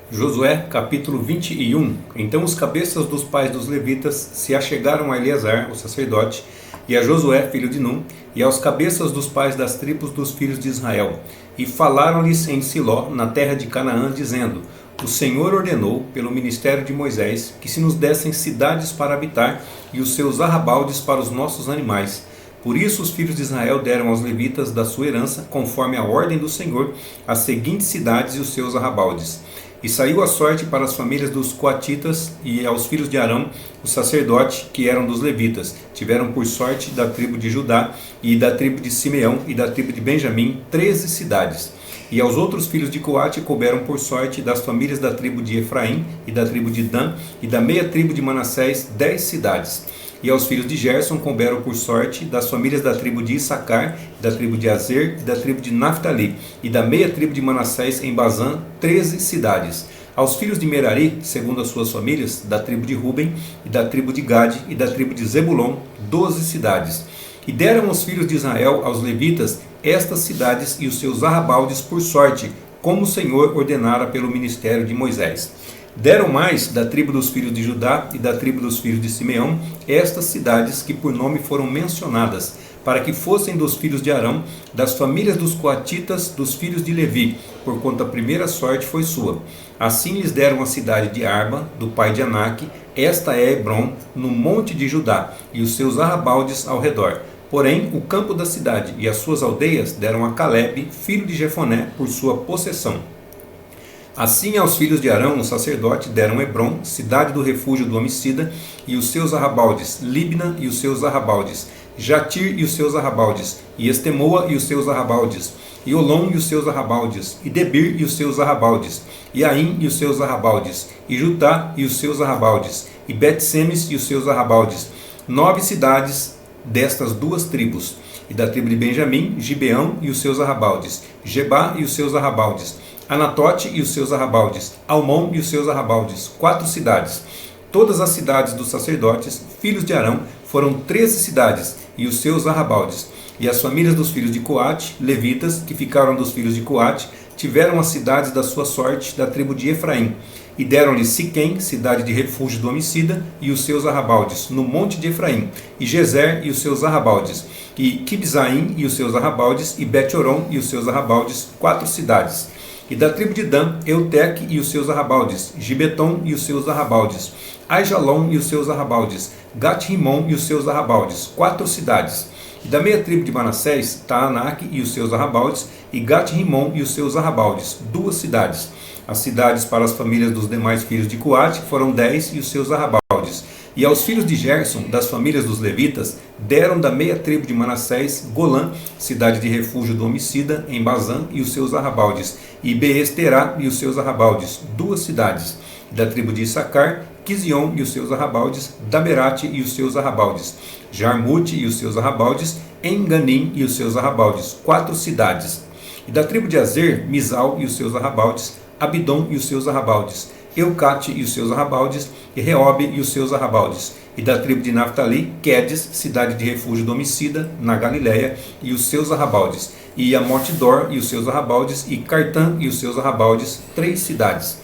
Josué capítulo 21. Então os cabeças dos pais dos levitas se achegaram a Eleazar, o sacerdote, e a Josué, filho de Num, e aos cabeças dos pais das tribos dos filhos de Israel, e falaram-lhes em Siló, na terra de Canaã, dizendo: O Senhor ordenou, pelo ministério de Moisés, que se nos dessem cidades para habitar, e os seus arrabaldes para os nossos animais. Por isso os filhos de Israel deram aos levitas da sua herança, conforme a ordem do Senhor, as seguintes cidades e os seus arrabaldes. E saiu a sorte para as famílias dos coatitas e aos filhos de Arão, o sacerdote, que eram dos levitas. Tiveram por sorte da tribo de Judá e da tribo de Simeão e da tribo de Benjamim 13 cidades. E aos outros filhos de Coate couberam por sorte das famílias da tribo de Efraim e da tribo de Dan e da meia tribo de Manassés 10 cidades. E aos filhos de Gerson couberam por sorte das famílias da tribo de Issacar, da tribo de Azer e da tribo de Naftali, e da meia tribo de Manassés em Bazã 13 cidades. Aos filhos de Merari, segundo as suas famílias, da tribo de Ruben, e da tribo de Gade, e da tribo de Zebulon, 12 cidades. E deram os filhos de Israel aos levitas estas cidades e os seus arrabaldes por sorte, como o Senhor ordenara pelo ministério de Moisés. Deram mais da tribo dos filhos de Judá e da tribo dos filhos de Simeão estas cidades que por nome foram mencionadas, para que fossem dos filhos de Arão, das famílias dos coatitas, dos filhos de Levi, porquanto a primeira sorte foi sua. Assim lhes deram a cidade de Arba, do pai de Anaque, esta é Hebron, no monte de Judá, e os seus arrabaldes ao redor. Porém, o campo da cidade e as suas aldeias deram a Calebe, filho de Jefoné, por sua possessão. Assim aos filhos de Arão, o sacerdote, deram Hebron, cidade do refúgio do homicida, e os seus arrabaldes, Libna e os seus arrabaldes, Jatir e os seus arrabaldes, e Estemoa e os seus arrabaldes, e Olom e os seus arrabaldes, e Debir e os seus arrabaldes, e Aim e os seus arrabaldes, e Jutá e os seus arrabaldes, e Bet-Semes e os seus arrabaldes, 9 cidades destas duas tribos, e da tribo de Benjamim, Gibeão e os seus arrabaldes, Gebá e os seus arrabaldes, Anatote e os seus arrabaldes, Almon e os seus arrabaldes, 4 cidades. Todas as cidades dos sacerdotes, filhos de Arão, foram 13 cidades e os seus arrabaldes. E as famílias dos filhos de Coate, levitas, que ficaram dos filhos de Coate, tiveram as cidades da sua sorte da tribo de Efraim. E deram-lhe Siquém, cidade de refúgio do homicida, e os seus arrabaldes, no monte de Efraim, e Gezer e os seus arrabaldes, e Quibzaim e os seus arrabaldes, e Bet-Oron e os seus arrabaldes, 4 cidades. E da tribo de Dan, Euteque e os seus arrabaldes, Gibeton e os seus arrabaldes, Aijalon e os seus arrabaldes, Gat-Rimon e os seus arrabaldes, 4 cidades. E da meia tribo de Manassés, Taanaque e os seus arrabaldes, e Gat-Rimon e os seus arrabaldes, 2 cidades. As cidades para as famílias dos demais filhos de Coate foram 10 e os seus arrabaldes. E aos filhos de Gerson, das famílias dos levitas, deram da meia tribo de Manassés, Golã, cidade de refúgio do homicida, em Bazã, e os seus arrabaldes, e Beesterá e os seus arrabaldes, 2 cidades. E da tribo de Issacar, Quizion e os seus arrabaldes, Daberate e os seus arrabaldes, Jarmute e os seus arrabaldes, Enganim e os seus arrabaldes, 4 cidades. E da tribo de Azer, Misal e os seus arrabaldes, Abidom e os seus arrabaldes, Eucate e os seus arrabaldes, e Reobe e os seus arrabaldes. E da tribo de Naftali, Quedes, cidade de refúgio do homicida, na Galiléia, e os seus arrabaldes. E Amotidor e os seus arrabaldes, e Cartã e os seus arrabaldes, 3 cidades.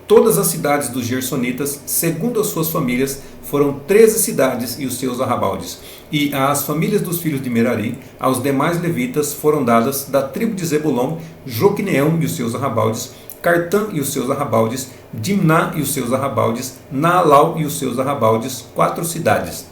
Todas as cidades dos Gersonitas, segundo as suas famílias, foram 13 cidades e os seus arrabaldes. E às famílias dos filhos de Merari, aos demais levitas, foram dadas da tribo de Zebulon, Joquineão e os seus arrabaldes, Cartã e os seus arrabaldes, Dimná e os seus arrabaldes, Naalau e os seus arrabaldes, 4 cidades.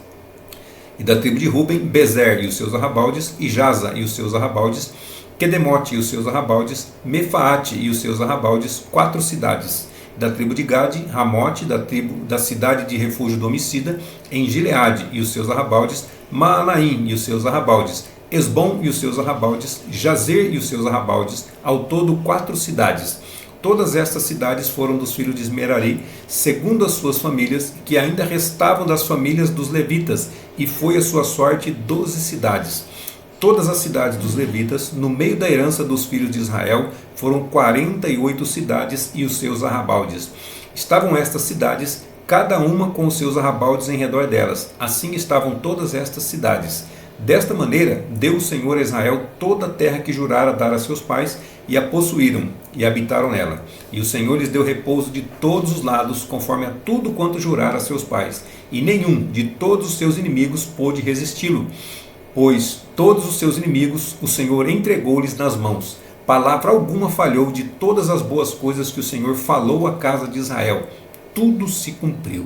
E da tribo de Ruben, Bezer e os seus arrabaldes, e Jaza e os seus arrabaldes, Quedemote e os seus arrabaldes, Mefaate e os seus arrabaldes, 4 cidades. Da tribo de Gade, Ramote, da cidade de refúgio do homicida, em Gileade e os seus arrabaldes, Maanaim e os seus arrabaldes, Esbom e os seus arrabaldes, Jazer e os seus arrabaldes, ao todo 4 cidades. Todas estas cidades foram dos filhos de Merari, segundo as suas famílias, que ainda restavam das famílias dos levitas, e foi a sua sorte 12 cidades. Todas as cidades dos levitas, no meio da herança dos filhos de Israel, foram 48 cidades e os seus arrabaldes. Estavam estas cidades, cada uma com os seus arrabaldes em redor delas. Assim estavam todas estas cidades. Desta maneira, deu o Senhor a Israel toda a terra que jurara dar a seus pais, e a possuíram, e habitaram nela. E o Senhor lhes deu repouso de todos os lados, conforme a tudo quanto jurara a seus pais, e nenhum de todos os seus inimigos pôde resisti-lo, pois todos os seus inimigos o Senhor entregou-lhes nas mãos. Palavra alguma falhou de todas as boas coisas que o Senhor falou à casa de Israel. Tudo se cumpriu.